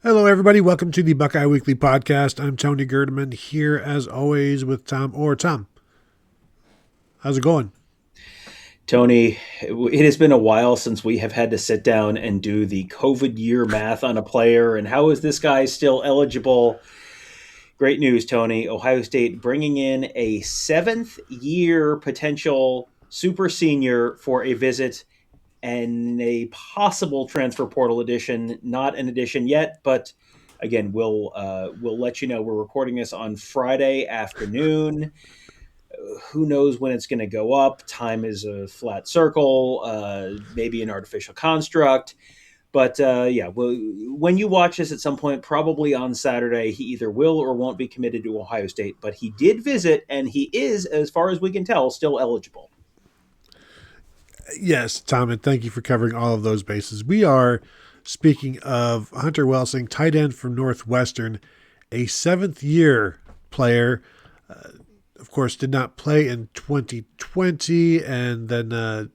Hello, everybody. Welcome to the Buckeye Weekly Podcast. I'm Tony Gerdeman here, as always, with Tom. Tom, how's it going? Tony, it has been a while since we have had to sit down and do the COVID year math on a player. And how is this guy still eligible? Great news, Tony. Ohio State bringing in a seventh year potential super senior for a visit and a possible transfer portal addition. Not an addition yet, but again, we'll let you know. We're recording this on Friday afternoon. Who knows when it's going to go up? Time is a flat circle, maybe an artificial construct. But when you watch this at some point, probably on Saturday, he either will or won't be committed to Ohio State. But he did visit, and he is, as far as we can tell, still eligible. Yes, Tom, and thank you for covering all of those bases. We are speaking of Hunter Welcing, tight end from Northwestern, a seventh-year player. Of course, did not play in 2020 and then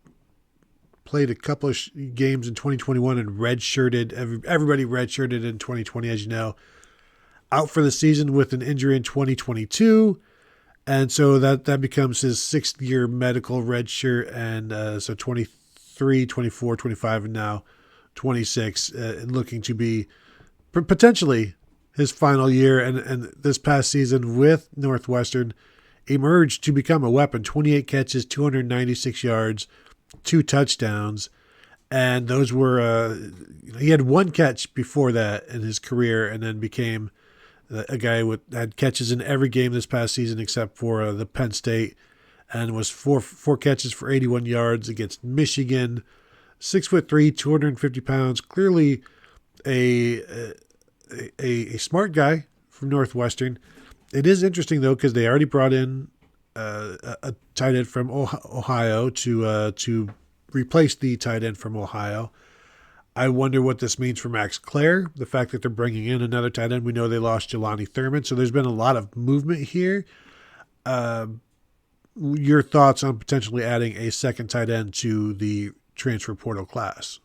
played a couple of games in 2021 and redshirted. Everybody redshirted in 2020, as you know. Out for the season with an injury in 2022. And so that becomes his sixth-year medical redshirt. And so 23, 24, 25, and now 26, and looking to be potentially his final year. And this past season with Northwestern, emerged to become a weapon. 28 catches, 296 yards, 2 touchdowns. And those were, he had one catch before that in his career and then became a guy who had catches in every game this past season except for the Penn State, and was four catches for 81 yards against Michigan. 6'3", 250 pounds. Clearly a smart guy from Northwestern. It is interesting, though, because they already brought in a tight end from Ohio to replace the tight end from Ohio. I wonder what this means for Max Clare, the fact that they're bringing in another tight end. We know they lost Jelani Thurman, so there's been a lot of movement here. Your thoughts on potentially adding a second tight end to the transfer portal class?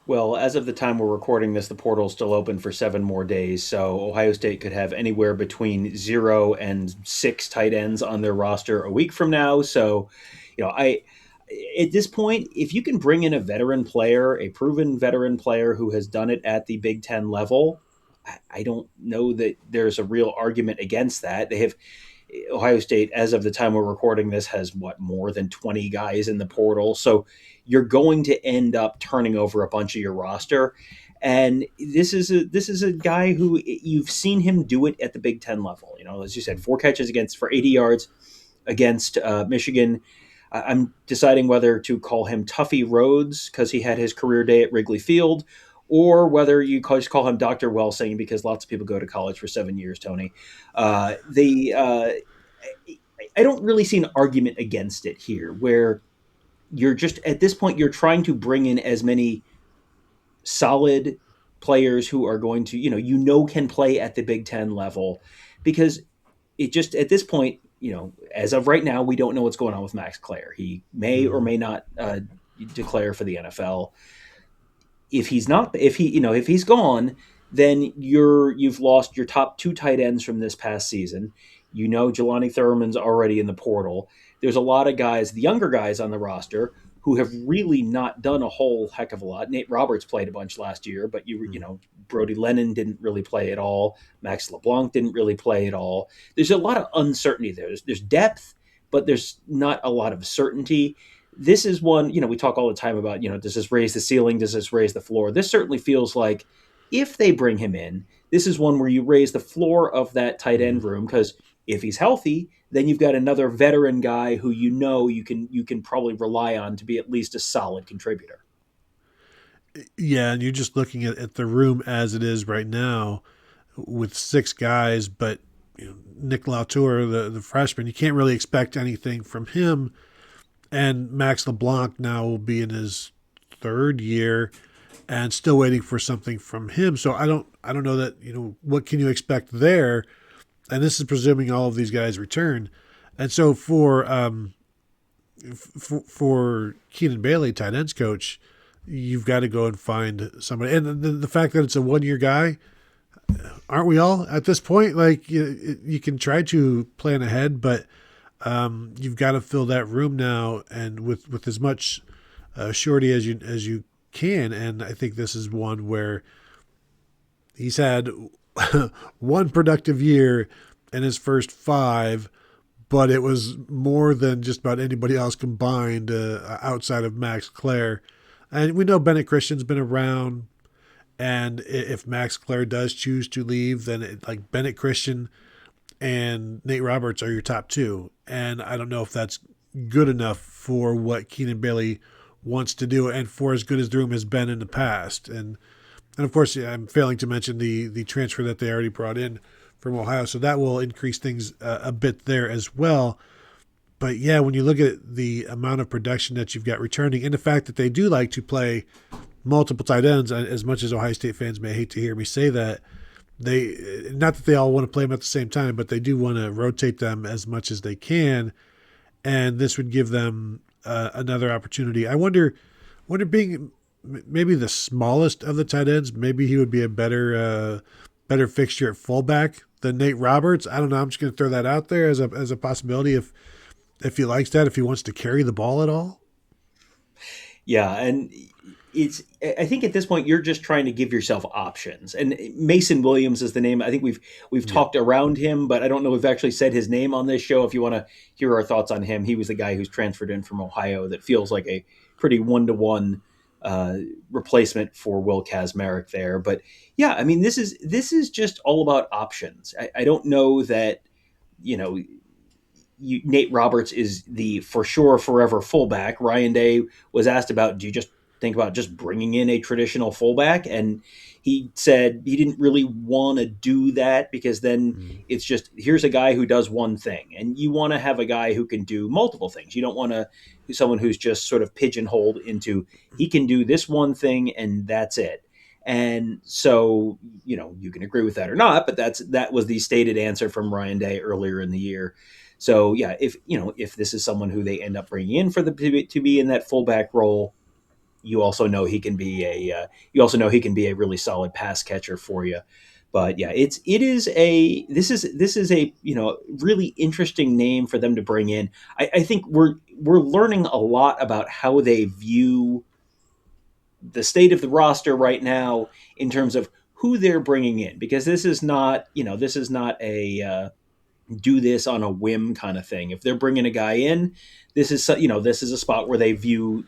Well, as of the time we're recording this, the portal is still open for 7 more days. So Ohio State could have anywhere between 0 and 6 tight ends on their roster a week from now. So, at this point, if you can bring in a veteran player, a proven veteran player who has done it at the Big Ten level, I don't know that there's a real argument against that. Ohio State, as of the time we're recording this, has more than 20 guys in the portal. So you're going to end up turning over a bunch of your roster. And this is a guy who you've seen him do it at the Big Ten level. As you said, 4 catches for 80 yards against Michigan. I'm deciding whether to call him Tuffy Rhodes because he had his career day at Wrigley Field, or whether you just call him Dr. Welcing because lots of people go to college for 7 years, Tony. I don't really see an argument against it here, where you're just, at this point, you're trying to bring in as many solid players who are going to, can play at the Big Ten level, because it just, at this point, as of right now, we don't know what's going on with Max Clare. He may or may not declare for the NFL. If he's gone, then you've lost your top 2 tight ends from this past season. Jelani Thurman's already in the portal. There's a lot of guys, the younger guys on the roster, who have really not done a whole heck of a lot. Nate Roberts played a bunch last year, but Brody Lennon didn't really play at all. Max LeBlanc didn't really play at all. There's a lot of uncertainty there. There's depth, but there's not a lot of certainty. This is one, we talk all the time about, does this raise the ceiling? Does this raise the floor? This certainly feels like, if they bring him in, this is one where you raise the floor of that tight end room, because if he's healthy, then you've got another veteran guy who you can probably rely on to be at least a solid contributor. Yeah, and you're just looking at the room as it is right now with 6 guys, but Nick Latour, the freshman, you can't really expect anything from him. And Max LeBlanc now will be in his 3rd year and still waiting for something from him. So I don't know that, what can you expect there? And this is presuming all of these guys return. And so for Keenan Bailey, tight ends coach, you've got to go and find somebody. And the fact that it's a 1 year guy, aren't we all at this point? Like you can try to plan ahead, but you've got to fill that room now, and with as much surety as you can. And I think this is one where he's had one productive year in his first 5, but it was more than just about anybody else combined outside of Max Clare. And we know Bennett Christian's been around, and if Max Clare does choose to leave, then like Bennett Christian and Nate Roberts are your top 2. And I don't know if that's good enough for what Keenan Bailey wants to do and for as good as the room has been in the past. And of course, I'm failing to mention the transfer that they already brought in from Ohio. So that will increase things a bit there as well. But yeah, when you look at the amount of production that you've got returning and the fact that they do like to play multiple tight ends, as much as Ohio State fans may hate to hear me say that, not that they all want to play them at the same time, but they do want to rotate them as much as they can. And this would give them another opportunity. I wonder being maybe the smallest of the tight ends, maybe he would be a better fixture at fullback than Nate Roberts. I don't know. I'm just going to throw that out there as a possibility if he likes that, if he wants to carry the ball at all. Yeah, and I think at this point you're just trying to give yourself options. And Mason Williams is the name. I think we've talked around him, but I don't know if we've actually said his name on this show. If you want to hear our thoughts on him, he was the guy who's transferred in from Ohio that feels like a pretty 1-to-1 replacement for Will Kazmarek there. But yeah, I mean, this is just all about options. I don't know that, Nate Roberts is the for sure forever fullback. Ryan Day was asked about, do you just think about just bringing in a traditional fullback? And he said he didn't really want to do that because then it's just, here's a guy who does one thing, and you want to have a guy who can do multiple things. You don't want someone who's just sort of pigeonholed into, he can do this one thing and that's it. And so, you can agree with that or not, but that was the stated answer from Ryan Day earlier in the year. So yeah, if this is someone who they end up bringing in to be in that fullback role, you also know he can be a really solid pass catcher for you. But yeah, this is a really interesting name for them to bring in. I think we're learning a lot about how they view the state of the roster right now in terms of who they're bringing in, because this is not a do this on a whim kind of thing. If they're bringing a guy in, this is a spot where they view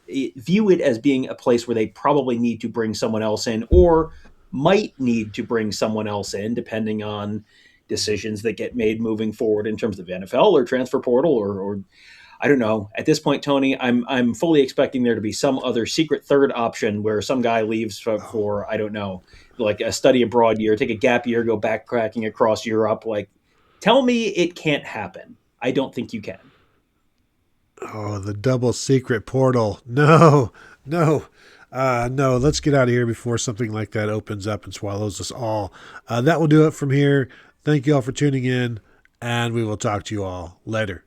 it as being a place where they probably need to bring someone else in, or might need to bring someone else in, depending on decisions that get made moving forward in terms of NFL or transfer portal or I don't know. At this point, Tony, I'm fully expecting there to be some other secret third option where some guy leaves for I don't know, like a study abroad year, take a gap year, go backpacking across Europe. Like, tell me it can't happen. I don't think you can. Oh, the double secret portal. No. Let's get out of here before something like that opens up and swallows us all. That will do it from here. Thank you all for tuning in, and we will talk to you all later.